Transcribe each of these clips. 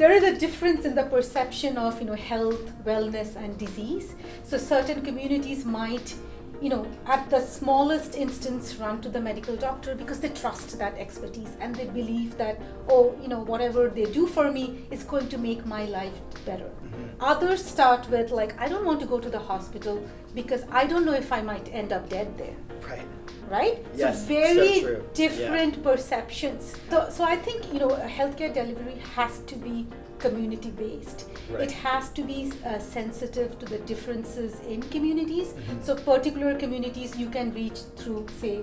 there is a difference in the perception of, health, wellness, and disease. So certain communities might, at the smallest instance run to the medical doctor because they trust that expertise and they believe that, whatever they do for me is going to make my life better. Others start with I don't want to go to the hospital because I don't know if I might end up dead there. Right? Yes, so very so true. different perceptions. So I think, healthcare delivery has to be community based. Right. It has to be sensitive to the differences in communities. So particular communities you can reach through, say,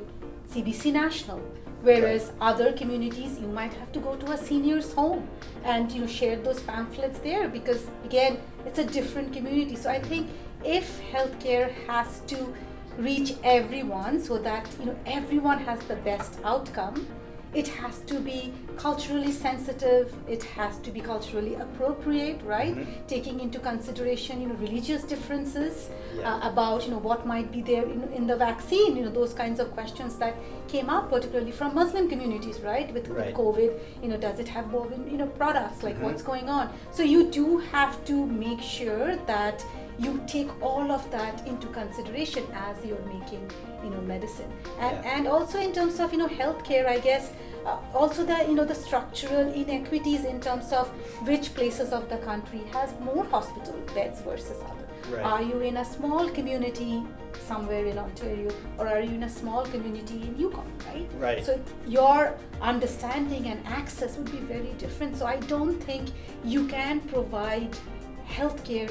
CBC National, whereas other communities you might have to go to a senior's home and share those pamphlets there because again it's a different community. So I think if healthcare has to reach everyone so that everyone has the best outcome, it has to be culturally sensitive, it has to be culturally appropriate, right? Taking into consideration religious differences about what might be there in the vaccine, those kinds of questions that came up particularly from Muslim communities, right? With COVID, does it have woven products, what's going on? So you do have to make sure that you take all of that into consideration as you're making medicine, and also in terms of healthcare, I guess also the structural inequities in terms of which places of the country has more hospital beds versus other. Are you in a small community somewhere in Ontario, or are you in a small community in Yukon, right? So your understanding and access would be very different. So I don't think you can provide healthcare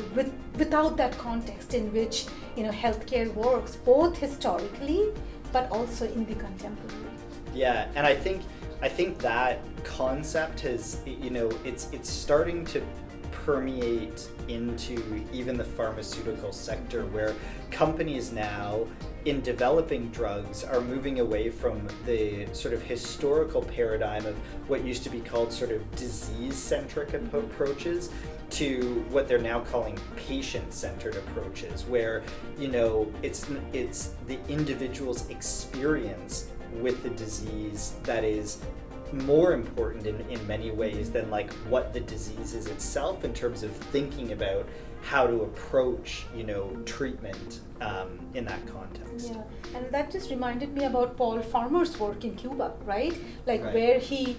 without that context in which healthcare works, both historically but also in the contemporary. Yeah, and I think that concept has it's starting to permeate into even the pharmaceutical sector, where companies now in developing drugs are moving away from the sort of historical paradigm of what used to be called sort of disease-centric approaches to what they're now calling patient-centered approaches, where it's the individual's experience with the disease that is more important in many ways than what the disease is itself, in terms of thinking about how to approach treatment in that context. Yeah, and that just reminded me about Paul Farmer's work in Cuba, right? Where he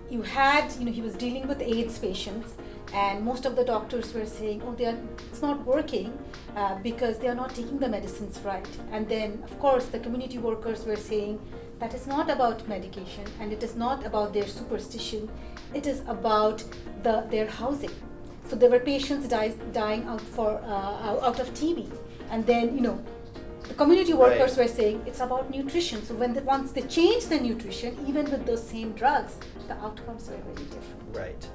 was dealing with AIDS patients, and most of the doctors were saying, it's not working because they are not taking the medicines right. And then, of course, the community workers were saying that it's not about medication and it is not about their superstition, it is about their housing. So there were patients dying out of TB, and then the community workers were saying it's about nutrition. So once they changed the nutrition, even with those same drugs, the outcomes were very different. Right.